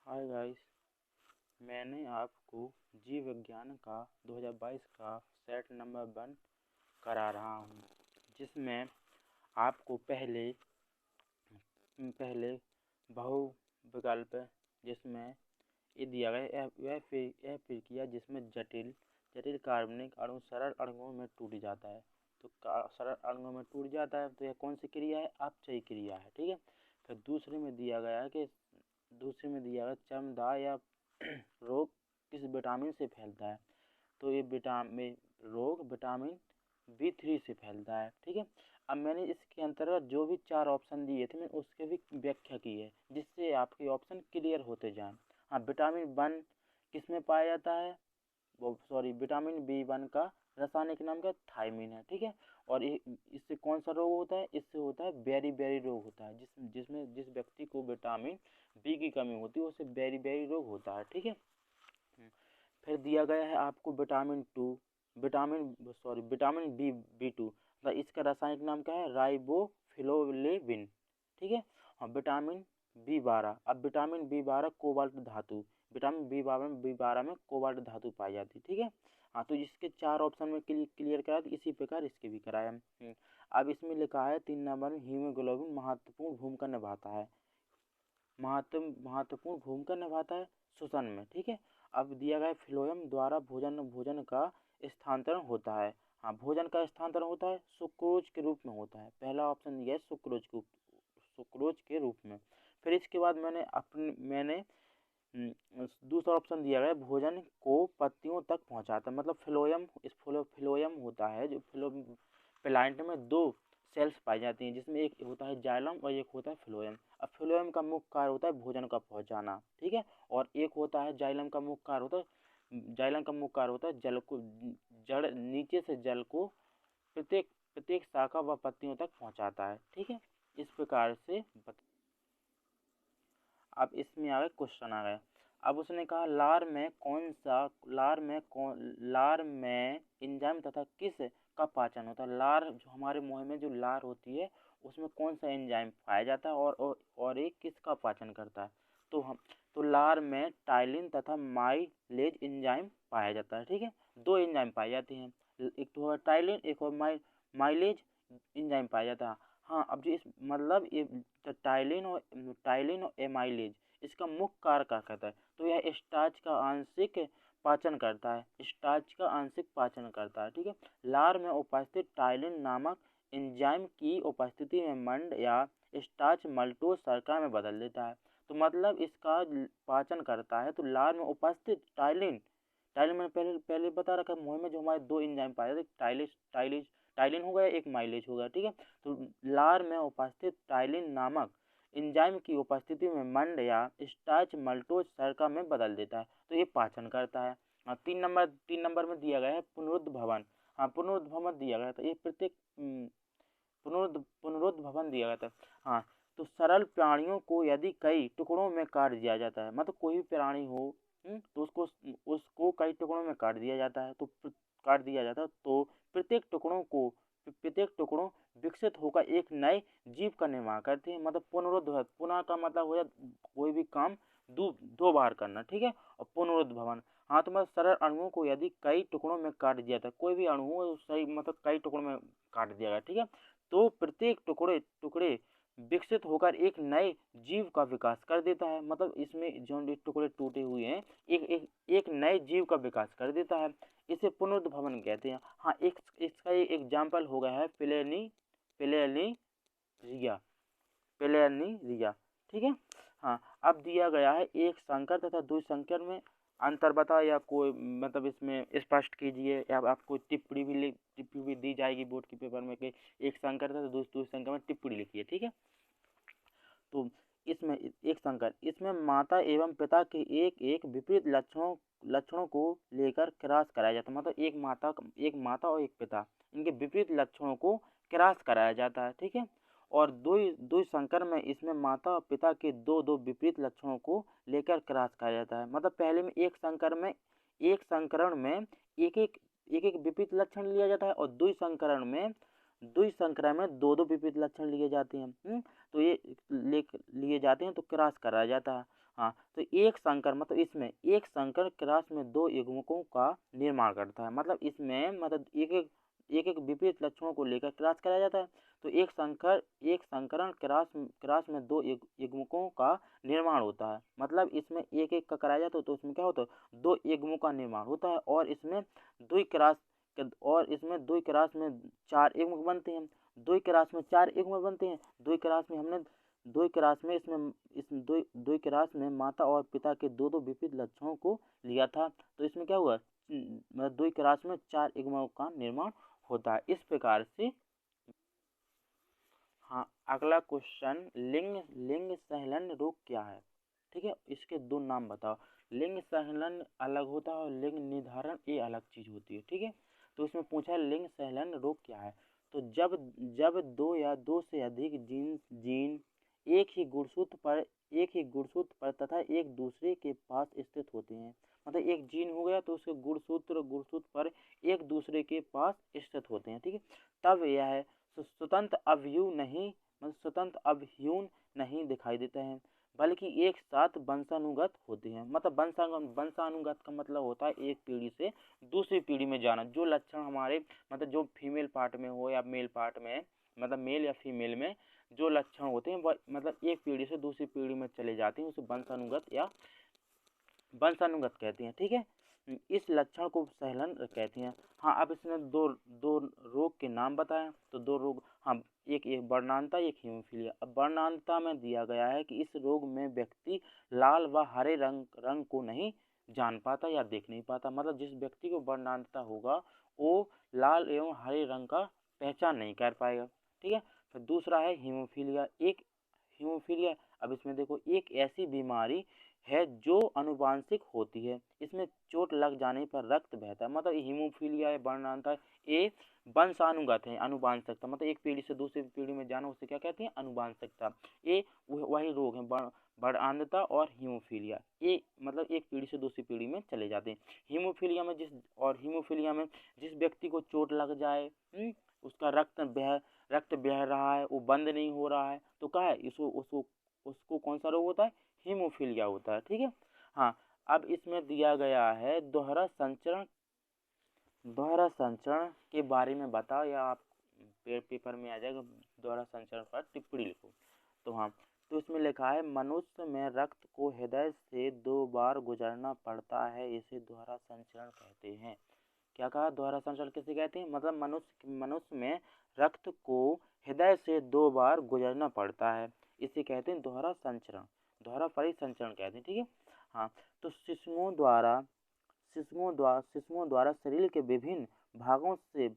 Hi guys, मैंने आपको जीव विज्ञान का 2022 का सेट नंबर 1 करा रहा हूँ, जिसमें आपको पहले बहुविकल्प जिसमें ये दिया गया यह प्रक्रिया जिसमें जटिल कार्बनिक अणु सरल अणुओं में टूट जाता है। तो सरल अणुओं में टूट जाता है तो यह कौन सी क्रिया है? अपचयी क्रिया है। ठीक है। फिर दूसरे में दिया गया चमड़ा या रोग किस विटामिन से फैलता है? तो ये रोग विटामिन B3 से फैलता है। ठीक है। अब मैंने इसके अंतर्गत जो भी 4 ऑप्शन दिए थे, मैंने उसके भी व्याख्या की है, जिससे आपके ऑप्शन क्लियर होते जाएं। हाँ, विटामिन 1 किस में पाया जाता है? विटामिन B1 का रासायनिक नाम क्या? थायमिन है। ठीक है। और इससे कौन सा रोग होता है? इससे होता है बेरी रोग होता है, जिस व्यक्ति को विटामिन बी की कमी होती है उसे बेरी रोग होता है। ठीक है। फिर दिया गया है आपको विटामिन B2, मतलब इसका रासायनिक नाम क्या है? राइबोफ्लोलेविन। ठीक है। हाँ, विटामिन B12, अब विटामिन B12 कोबाल्ट धातु, विटामिन B12 में कोबाल्ट धातु पाई जाती है। ठीक है। हाँ, तो इसके 4 ऑप्शन में क्लियर कराया, तो इसी प्रकार इसके भी कराया। अब इसमें लिखा है 3 नंबर में हीमोग्लोबिन महत्वपूर्ण भूमिका निभाता है, महत्वपूर्ण भूमिका निभाता है श्वसन में। ठीक है। अब दिया गया फ्लोएम द्वारा भोजन का स्थानांतरण होता है। हाँ, भोजन का स्थानांतरण होता है सुक्रोज के रूप में होता है। पहला ऑप्शन दिया है सुक्रोज के रूप में। फिर इसके बाद मैंने दूसरा ऑप्शन दिया गया भोजन को पत्तियों तक पहुंचाता है, मतलब फ्लोएम होता है, जो प्लांट में 2 सेल्स पाई जाती हैं, जिसमें एक होता है जाइलम और एक होता है फ्लोएम। अब फ्लोएम का मुख्य कार्य होता है भोजन का पहुंचाना। ठीक है। और एक होता है जाइलम का मुख्य कार्य होता है जड़ नीचे से जल को प्रत्येक शाखा व पत्तियों तक पहुंचाता है। ठीक है। इस प्रकार से अब इसमें आ गए क्वेश्चन आ गए। अब उसने कहा लार में एंजाइम तथा किस का पाचन होता है? लार, जो हमारे मुंह में जो लार होती है, उसमें कौन सा एंजाइम पाया जाता है और एक किसका पाचन करता है? तो लार में टाइलिन तथा माइलेज एंजाइम पाया जाता है। ठीक है। 2 एंजाइम पाई जाती हैं, एक तो होगा टाइलिन, एक और माइलेज एंजाइम पाया जाता है। हाँ, अब जो इस मतलब ये टाइलिन और एमाइलेज इसका मुख्य कार्य क्या कहता है? तो यह स्टार्च का आंशिक पाचन करता है। ठीक है। लार में उपस्थित टाइलिन नामक एंजाइम की उपस्थिति में मंड या स्टार्च मल्टोज शर्करा में बदल देता है। तो मतलब इसका पाचन करता है। तो लार में उपस्थित टाइलिन मैंने पहले बता रखा है, मुंह में जो हमारे 2 एंजाइम पाए जाते, टाइलिन हो गया, एक माइलेज हो गया। ठीक है। तो लार में उपस्थित टाइलिन नामक एंजाइम की उपस्थिति में मंड या स्टार्च मल्टोज शर्करा में बदल देता है, तो ये पाचन करता है। हाँ, 3 नंबर में दिया गया है पुनरुद्भवन। हाँ, पुनरुद्भवन दिया गया था, ये प्रत्येक पुनरुद्भवन दिया गया था। हाँ, तो सरल प्राणियों को यदि कई टुकड़ों में काट दिया जाता है, मतलब कोई भी प्राणी हो, तो उसको कई टुकड़ों में काट दिया जाता है, तो प्रत्येक टुकड़ों विकसित होकर एक नए जीव का निर्माण करते हैं। मतलब पुनः का मतलब हो जाता कोई भी काम दो बार करना। ठीक है। और पुनरुद्भवन, हाँ, तो मतलब सरल अणुओं को यदि कई टुकड़ों में काट दिया था, कोई भी अणु हो सही, मतलब कई टुकड़ों में काट दिया गया। ठीक है। तो प्रत्येक टुकड़े विकसित होकर एक नए जीव का विकास कर देता है। मतलब इसमें जो टुकड़े टूटे हुए हैं, एक नए जीव का विकास कर देता है, इसे पुनरुद्भवन कहते हैं। हाँ, इसका एग्जाम्पल हो गया है प्लेनिरिया। ठीक है। हाँ, अब दिया गया है एक संकर तथा द्विसंकर में अंतर बता, या कोई मतलब इसमें स्पष्ट कीजिए, या आपको टिप्पणी भी दी जाएगी बोर्ड के पेपर में कि एक संकर तथा द्विसंकर में टिप्पणी लिखिए। ठीक है। तो इसमें माता एवं पिता के एक विपरीत लक्षणों को लेकर क्रॉस कराया जाता है। मतलब एक माता और एक पिता, इनके विपरीत लक्षणों को क्रॉस कराया जाता है। ठीक है। और द्विसंकर में इसमें माता और पिता के दो विपरीत लक्षणों को लेकर क्रॉस कराया जाता है। मतलब पहले में एक संकरण में एक एक विपरीत लक्षण लिया जाता है, और द्विसंकरण में दो विपरीत लक्षण लिए जाते हैं। तो ये लिए जाते हैं, तो क्रॉस कराया जाता है। हाँ, तो एक संकर मतलब इसमें एक संकर क्रॉस में दो युग्मकों का निर्माण करता है। मतलब इसमें मतलब एक विपरीत लक्षणों को लेकर क्रॉस कराया जाता है। तो एक संकरण क्रॉस में दो युग्मकों का निर्माण होता है। मतलब इसमें एक एक का कराया जाता है, तो उसमें क्या होता है, दो युग्मों का निर्माण होता है। और इसमें दुई क्रॉस में चार युग्म बनते हैं। दुई क्रॉस में चार युग्म बनते हैं। दुई क्रास में इसमें इस दुई क्रास में माता और पिता के दो विपरीत लक्षणों को लिया था। तो इसमें क्या हुआ, मतलब दुई क्रास में चार युग्मों का निर्माण होता है। इस प्रकार से हाँ, अगला क्वेश्चन, लिंग सहलन रोग क्या है? ठीक है, इसके दो नाम बताओ। लिंग सहलन अलग होता है और लिंग निर्धारण ये अलग चीज होती है। ठीक है, तो इसमें पूछा है लिंग सहलन रोग क्या है। तो जब जब दो या दो से अधिक जीन एक ही गुणसूत्र पर तथा एक दूसरे के पास स्थित होते हैं। मतलब एक जीन हो गया तो उसके गुणसूत्र पर एक दूसरे के पास स्थित होते हैं। ठीक है, तब यह स्वतंत्र अवयून नहीं दिखाई देते हैं, बल्कि एक साथ वंशानुगत होते हैं। मतलब वंशानुगत का मतलब होता है एक पीढ़ी से दूसरी पीढ़ी में जाना। जो लक्षण हमारे मतलब जो फीमेल पार्ट में हो या मेल पार्ट में, मतलब मेल या फीमेल में जो लक्षण होते हैं वह मतलब एक पीढ़ी से दूसरी पीढ़ी में चले जाते हैं, उसे वंशानुगत कहते हैं। ठीक है, इस लक्षण को सहलन कहते हैं। हाँ, अब इसने दो दो रोग के नाम बताए। तो दो रोग, हाँ, एक वर्णांता, एक हीमोफीलिया। अब वर्णांता में दिया गया है कि इस रोग में व्यक्ति लाल व हरे रंग को नहीं जान पाता या देख नहीं पाता। मतलब जिस व्यक्ति को वर्णांता होगा वो लाल एवं हरे रंग का पहचान नहीं कर पाएगा। ठीक है, फिर दूसरा है हीमोफीलिया। अब इसमें देखो, एक ऐसी बीमारी है जो अनुवांशिक होती है। इसमें चोट लग जाने पर रक्त बहता है। मतलब हीमोफीलिया है, वर्णांता है, ये वंशानुगत है, अनुवांशिकता। मतलब एक पीढ़ी से दूसरी पीढ़ी में जाना, उसे क्या कहते हैं, अनुवांशिकता। ये वही रोग है, वर्णांधता और हीमोफीलिया। ये मतलब एक पीढ़ी से दूसरी पीढ़ी में चले जाते हैं। हीमोफीलिया में जिस व्यक्ति को चोट लग जाए, उसका रक्त बह रहा है, वो बंद नहीं हो रहा है, तो क्या है, उसको कौन सा रोग होता है, हीमोफीलिया होता है। ठीक है, हाँ, अब इसमें दिया गया है दोहरा संचरण के बारे में बताओ, या आप पेपर में आ जाएगा दोहरा संचरण पर टिप्पणी लिखो। तो हाँ, तो इसमें लिखा है मनुष्य में रक्त को हृदय से 2 बार गुजरना पड़ता है, इसे दोहरा संचरण कहते हैं। क्या कहा, दोहरा संचरण किसे कहते हैं? मतलब मनुष्य में रक्त को हृदय से 2 बार गुजरना पड़ता है, इसे कहते हैं दोहरा संचरण, दोहरा परिसंचरण कहते हैं। ठीक है, हाँ, तो शिशुओं द्वारा शरीर के विभिन्न भागों से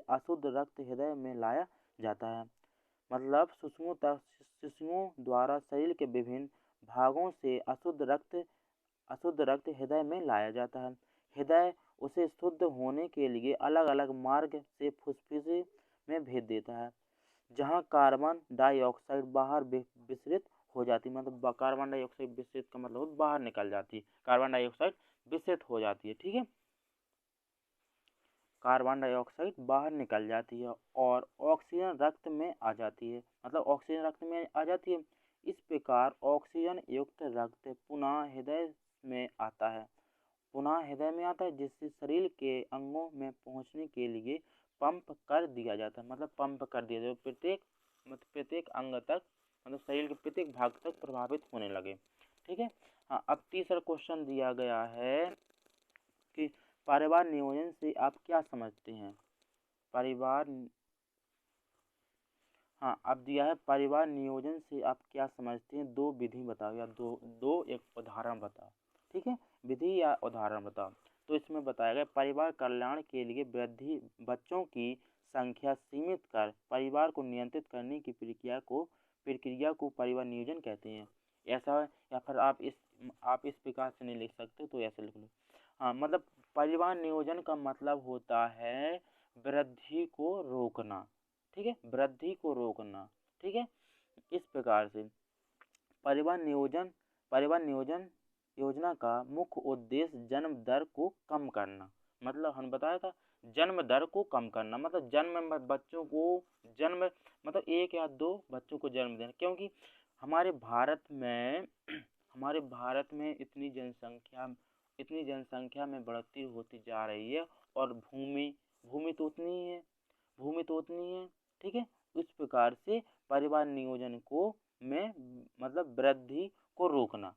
अशुद्ध रक्त हृदय में लाया जाता है। मतलब शिशुओं द्वारा शरीर के विभिन्न भागों से अशुद्ध रक्त हृदय में लाया जाता है। हृदय उसे शुद्ध होने के लिए अलग अलग मार्ग से फुफ्फुस में भेज देता है, जहाँ कार्बन डाइऑक्साइड बाहर विसरित हो जाती है। मतलब कार्बन डाइऑक्साइड विसरित का मतलब बाहर निकल जाती है, कार्बन डाइऑक्साइड विसरित हो जाती है। ठीक है, कार्बन डाइऑक्साइड बाहर निकल जाती है और ऑक्सीजन रक्त में आ जाती है। मतलब ऑक्सीजन रक्त में आ जाती है। इस प्रकार ऑक्सीजन युक्त रक्त पुनः हृदय में आता है, जिससे शरीर के अंगों में पहुंचने के लिए पंप कर दिया जाता है। मतलब पंप कर दिया जाता है प्रत्येक अंग तक, मतलब शरीर के प्रत्येक भाग तक प्रभावित होने लगे। ठीक है, हाँ, अब तीसरा क्वेश्चन दिया गया है कि परिवार नियोजन से आप क्या समझते हैं? हाँ, अब दिया है परिवार नियोजन से आप क्या समझते हैं? दो विधि बताओ, या एक उदाहरण बताओ। ठीक है, विधि या उदाहरण बताओ। तो इसमें बताया गया परिवार कल्याण के लिए वृद्धि बच्चों की संख्या सीमित कर परिवार को नियंत्रित करने की प्रक्रिया को परिवार नियोजन कहते हैं। ऐसा, या फिर आप इस प्रकार से नहीं लिख सकते तो ऐसे लिख लो। हाँ, मतलब परिवार नियोजन का मतलब होता है वृद्धि को रोकना। ठीक है, वृद्धि को रोकना। ठीक है, इस प्रकार से परिवार नियोजन योजना का मुख्य उद्देश्य जन्म दर को कम करना। मतलब हम बताया था, जन्म दर को कम करना। मतलब मतलब 1 या 2 बच्चों को जन्म देना। क्योंकि हमारे हमारे भारत में इतनी जनसंख्या में बढ़ोतरी होती जा रही है और भूमि भूमि तो उतनी ही है भूमि तो उतनी है। ठीक है, इस प्रकार से परिवार नियोजन को में मतलब वृद्धि को रोकना।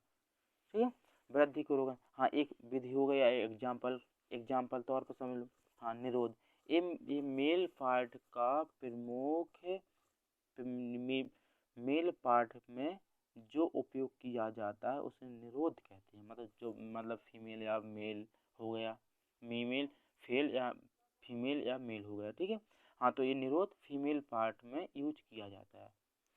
ठीक है, वृद्धि को रोकना। हाँ, एक विधि हो गया, एग्जाम्पल तौर पर समझ लो। हाँ, निरोध। ये मेल पार्ट का प्रमुख मेल पार्ट में जो उपयोग किया जाता है उसे निरोध कहते हैं। मतलब जो मतलब फीमेल या मेल हो गया, फीमेल या मेल हो गया। ठीक है, हाँ, तो ये निरोध फीमेल पार्ट में यूज किया जाता है।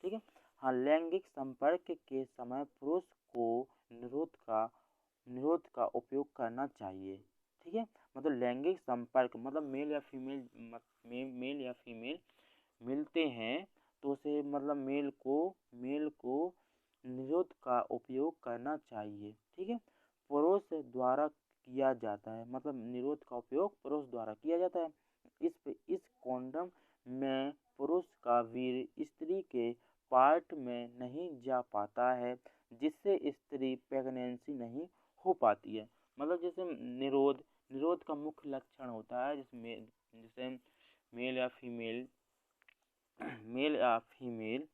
ठीक है, हाँ, लैंगिक संपर्क के समय पुरुष को निरोध का उपयोग करना चाहिए। ठीक है, मतलब लैंगिक संपर्क मतलब मेल या फीमेल मिलते हैं तो उसे मतलब मेल को निरोध का उपयोग करना चाहिए। ठीक है, पुरुष द्वारा किया जाता है, मतलब निरोध का उपयोग पुरुष द्वारा किया जाता है। इस कॉन्डम में पुरुष का वीर्य स्त्री के पार्ट में नहीं जा पाता है, जिससे स्त्री प्रेगनेंसी नहीं हो पाती है। मतलब जैसे निरोध का मुख्य लक्षण होता है जिसमें जैसे मेल या फीमेल मेल या फीमेल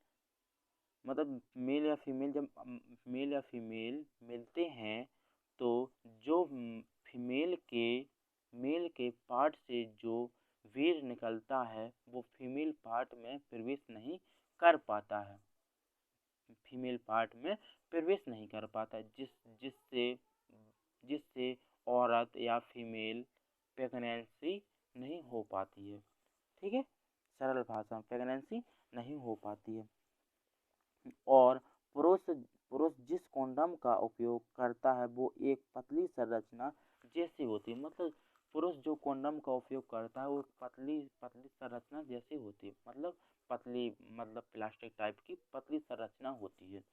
मतलब मेल या फीमेल मिलते हैं तो जो मेल के पार्ट से जो वीर्य निकलता है वो फीमेल पार्ट में प्रवेश नहीं कर पाता है, फीमेल पार्ट में प्रवेश नहीं कर पाता, जिससे जिससे औरत या फीमेल प्रेगनेंसी नहीं हो पाती है। ठीक है, सरल भाषा में प्रेगनेंसी नहीं हो पाती है। और पुरुष जिस कॉन्डम का उपयोग करता है वो एक पतली संरचना जैसी होती है। मतलब पुरुष जो कॉन्डम का उपयोग करता है वो पतली पतली संरचना जैसी होती है, मतलब पतली मतलब प्लास्टिक टाइप की पतली संरचना होती है।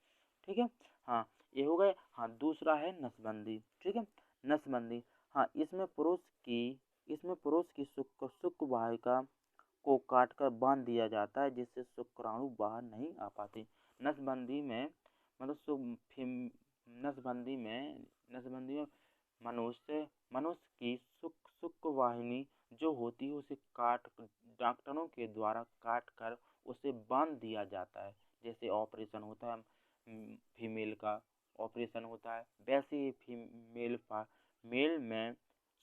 ठीक है, हाँ, ये हो गए। हाँ, दूसरा है नसबंदी। ठीक है, नसबंदी। हाँ, इसमें पुरुष की शुक्र वाहिका को काटकर बांध दिया जाता है, जिससे शुक्राणु बाहर नहीं आ पाते। नसबंदी में मतलब नसबंदी में मनुष्य की शुक्र वाहिनी जो होती है उसे डॉक्टरों के द्वारा काट कर उसे बांध दिया जाता है। जैसे ऑपरेशन होता है फीमेल का ऑपरेशन होता है, वैसे ही मेल में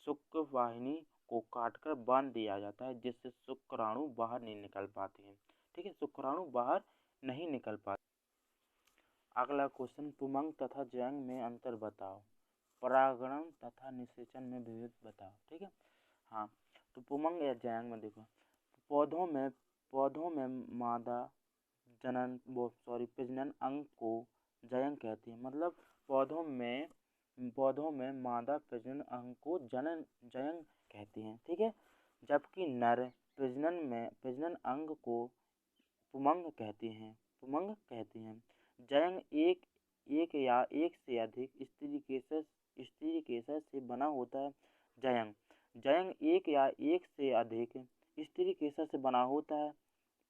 शुक्र वाहिनी को काटकर बांध दिया जाता है, जिससे शुक्राणु बाहर नहीं निकल पाते हैं। ठीक है, शुक्राणु बाहर नहीं निकल पाते। अगला क्वेश्चन, पुमंग तथा जैंग में अंतर बताओ, परागण तथा निषेचन में भेद बताओ। ठीक है, हाँ, तो पुमंग या जैंग में देखो, पौधों में मादा प्रजनन अंग को जयंग कहते हैं। मतलब पौधों में मादा प्रजनन अंग को जयंग कहते हैं। ठीक है, जबकि नर प्रजनन अंग को पुमंग कहते हैं। जयंग एक या एक से अधिक स्त्री केसर से बना होता है। जयंग एक या एक से अधिक स्त्री केसर से बना होता है।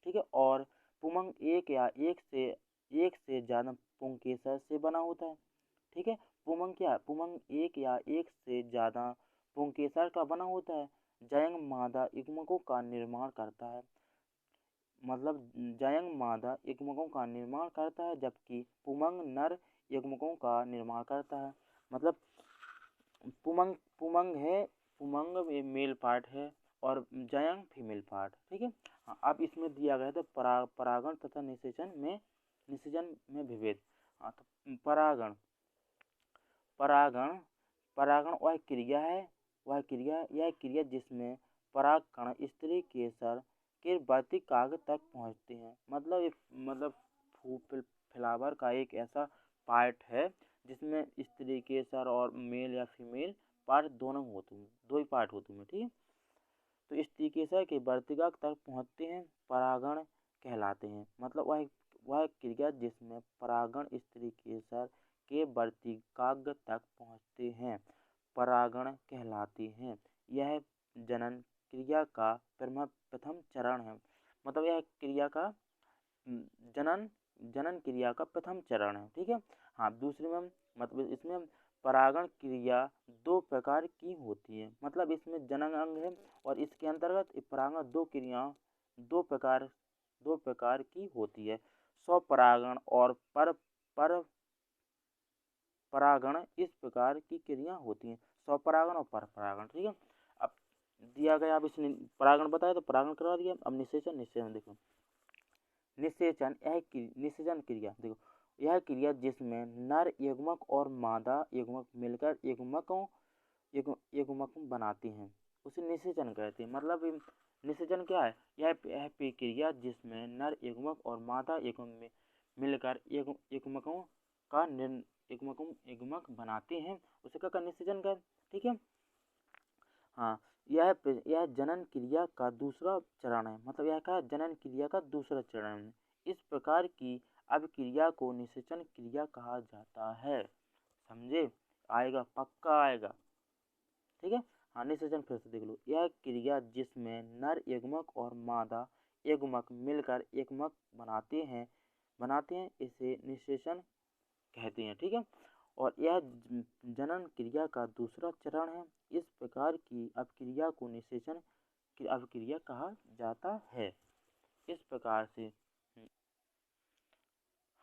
ठीक है, और पुमंग एक या एक से ज्यादा पुंकेसर से बना होता है। ठीक है, पुमंग एक या एक से ज्यादा पुंकेसर का बना होता है। जयंग मादा युग्मकों का निर्माण करता है, जबकि पुमंग नर युग्मकों का निर्माण करता है। मतलब पुमंग मेल पार्ट है और जयंग फीमेल पार्ट। ठीक है, हाँ, अब इसमें दिया गया था परागण तथा निषेचन में विभेद। हाँ, तो परागण वह क्रिया जिसमें परागकण स्त्री केसर के वर्तिकाग्र तक पहुँचते हैं। मतलब फ्लावर का एक ऐसा पार्ट है जिसमें स्त्री केसर और मेल या फीमेल पार्ट दो ही पार्ट होते हैं। ठीक है, तो स्त्री केसर के वर्तिकाग्र तक पहुँचते हैं, परागण कहलाते हैं। मतलब वह क्रिया जिसमें परागण स्त्री केसर के वर्तिकाग्र तक पहुँचते हैं परागण कहलाती हैं। यह जनन क्रिया का प्रथम चरण है। मतलब यह क्रिया का जनन क्रिया का प्रथम चरण है। ठीक है, हाँ दूसरे में मतलब इसमें परागण क्रिया दो प्रकार की होती है, मतलब इसमें जनन अंग है और इसके अंतर्गत परागण दो प्रकार दो प्रकार की होती है। स्वपरागण और पर परागण इस प्रकार की क्रिया होती हैं, स्वपरागण और पर परागण। ठीक है, अब दिया गया, अब इसने परागण बताया तो परागण करवा दिया। अब निषेचन देखो, निषेचन क्रिया देखो, यह क्रिया जिसमें नर युग्मक और मादा युग्मक मिलकर युग्मक बनाती हैं उसे निषेचन कहते हैं। मतलब निषेचन क्या है, यह प्रक्रिया जिसमें नर युग्मक और मादा युग्मक मिलकर युग्मकों का युग्मक बनाते हैं उसे क्या निषेचन कहते हैं। ठीक है, हाँ यह जनन क्रिया का दूसरा चरण है, मतलब यह क्या जनन क्रिया का दूसरा चरण है। इस प्रकार की अभिक्रिया को निषेचन क्रिया कहा जाता है। समझे, आएगा पक्का आएगा। ठीक है, हाँ निषेचन फिर से देख लो, यह क्रिया जिसमें नर युग्मक और मादा युग्मक मिलकर युग्मक बनाते हैं इसे निषेचन कहते हैं। ठीक है, और यह जनन क्रिया का दूसरा चरण है। इस प्रकार की अपक्रिया को निषेचन की अपक्रिया कहा जाता है। इस प्रकार से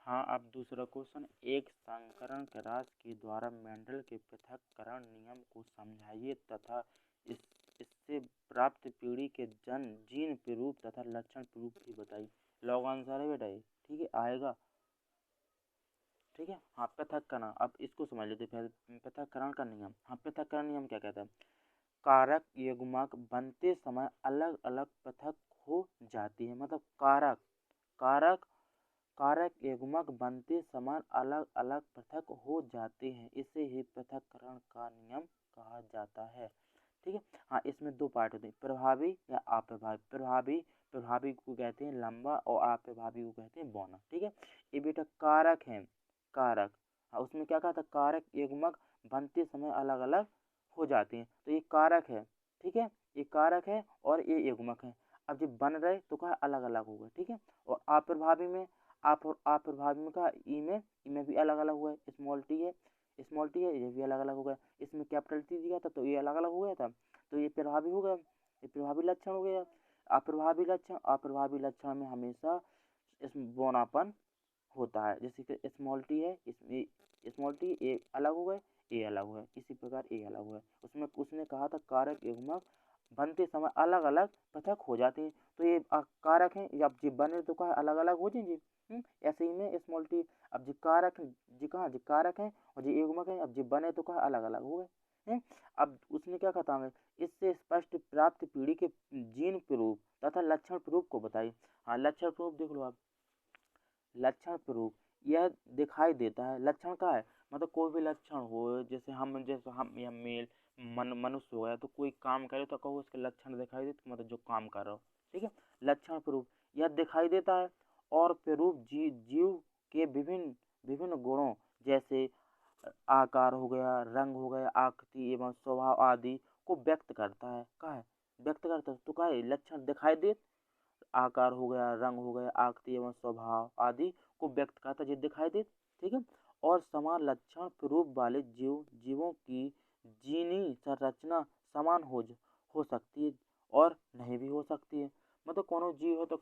हाँ, अब दूसरा क्वेश्चन, एक संकरण राज के द्वारा मेंडल के पृथक्करण नियम को समझाइए तथा इससे प्राप्त पीढ़ी के जीन प्ररूप तथा लक्षण प्ररूप भी बताइए। लॉग आंसर है बेटा ये। ठीक है, आएगा। ठीक है, हाँ पृथक्करण, अब इसको समझ लेते पहले पृथक्करण का नियम। हाँ पृथक्करण नियम क्या कहता है, कारक युग्मक बनते समय अलग अलग पृथक हो जाती है, मतलब कारक युग्मक बनते समय अलग अलग पृथक हो जाते हैं, इसे ही पृथक्करण का नियम कहा जाता है। ठीक है, हाँ इसमें दो पार्ट होते हैं, प्रभावी या अप्रभावी। प्रभावी को कहते हैं लंबा और अप्रभावी को कहते हैं बौना। ठीक है, ये बेटा कारक है, कारक, हाँ उसमें क्या कहा था, कारक युग्मक बनते समय अलग अलग हो जाते हैं, तो ये कारक है। ठीक है, ये कारक है और ये युग्मक है। अब जब बन रहे तो कहा अलग अलग होगा। ठीक है, और अप्रभावी में अप्रभावी में कहा ई में भी अलग अलग हुआ है, स्मॉल टी है ये भी अलग अलग हो गया। इसमें कैपिटल टी दिया था तो ये अलग अलग हो गया था, तो ये प्रभावी हो गया, ये प्रभावी लक्षण हो गया। अप्रभावी लक्षण में हमेशा इसमें बौनापन होता है, जैसे कि स्मॉल टी है, इसमें स्मॉल टी ए अलग हो गए, ए अलग हुआ है, इसी प्रकार ए अलग हुआ है। उसमें उसने कहा था कारक युग्मक बनते समय अलग अलग पृथक हो जाते हैं, तो ये कारक हैं, अब जी बने तो कहा अलग अलग हो जाएंगे। ऐसे ही में स्मॉल टी, अब जी कारक जी कहा जी कारक है और जी युग्मक है, अब जी बने तो कहा अलग अलग हो गए। अब उसने क्या कहा था, इससे स्पष्ट प्राप्त पीढ़ी के जीन प्ररूप तथा लक्षण प्ररूप को बताइए। हाँ लक्षण प्ररूप देख लो आप, लक्षण प्ररूप यह दिखाई देता है, लक्षण का है मतलब कोई भी लक्षण हो, जैसे हम या मेल मनुष्य हो गया तो कोई काम करे तो कहो उसके लक्षण दिखाई देते, मतलब जो काम कर रहा हो। ठीक है, लक्षण प्ररूप यह दिखाई देता है और प्ररूप जीव के विभिन्न विभिन्न गुणों जैसे आकार हो गया, रंग हो गया, आकृति एवं स्वभाव आदि को व्यक्त करता है। कहा है व्यक्त करता है, तो कहा है लक्षण दिखाई दे, आकार हो गया, रंग हो गया, आकृति एवं स्वभाव आदि को व्यक्त करता है, दिखाई दे। ठीक है, और समान लक्षण प्ररूप वाले जीवों की जीनी संरचना समान हो सकती है और नहीं भी हो सकती है, मतलब कोनो जीव हो तो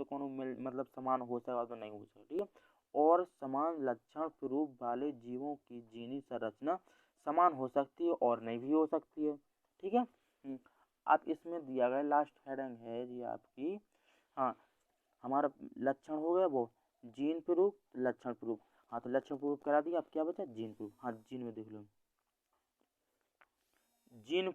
कोनो मतलब समान हो सकता तो नहीं हो सकता। ठीक है, और समान लक्षण प्ररूप वाले जीवों की जीनी संरचना समान हो सकती है और नहीं भी हो सकती है। ठीक है, आप इसमें दिया गया लास्ट हेडिंग है जी आपकी, हाँ हमारा लक्षण हो गया वो जीन प्ररूप लक्षण प्ररूप। हाँ तो लक्षण प्ररूप करा दिया, अब क्या बचा जीन प्ररूप। हाँ जीन में देख लो, जीन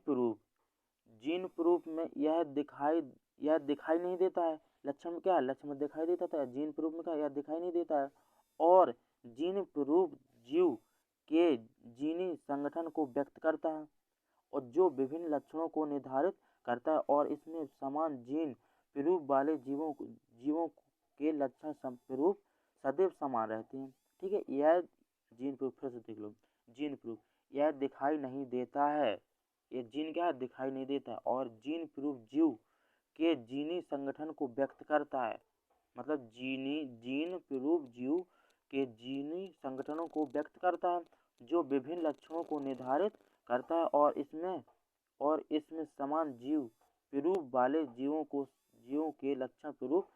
प्ररूप में यह दिखाई नहीं देता है। लक्षण में क्या है, लक्षण में दिखाई देता था, जीन प्ररूप में क्या यह दिखाई नहीं देता है, और जीन प्ररूप जीव के जीनी संगठन को व्यक्त करता है और जो विभिन्न लक्षणों को निर्धारित करता है, और इसमें समान जीन प्ररूप वाले जीवों के लक्षण प्ररूप सदैव समान रहते हैं। ठीक है, यह जीन प्ररूप फिर से देख लो, जीन प्ररूप यह दिखाई नहीं देता है, ये जीन क्या है दिखाई नहीं देता, और जीन प्ररूप जीव के जीनी संगठन को व्यक्त करता है, मतलब जीन प्ररूप जीव के जीनी संगठनों को व्यक्त करता है, जो विभिन्न लक्षणों को निर्धारित करता है और इसमें समान जीव स्वरूप वाले जीवों के लक्षण स्वरूप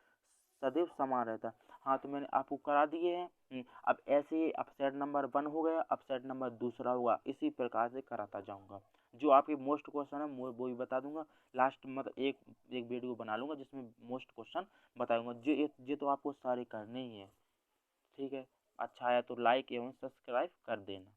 सदैव समान रहता है। हाँ, तो मैंने आपको करा दिए हैं। अब ऐसे अब सेट नंबर 1 हो गया, अब सेट नंबर दूसरा हुआ, इसी प्रकार से कराता जाऊंगा। जो आपके मोस्ट क्वेश्चन है वो भी बता दूंगा लास्ट, मतलब एक एक वीडियो बना लूंगा जिसमें मोस्ट क्वेश्चन बताऊंगा। ये तो आपको सारे करने ही है। ठीक है, अच्छा आया तो लाइक एवं सब्सक्राइब कर देना।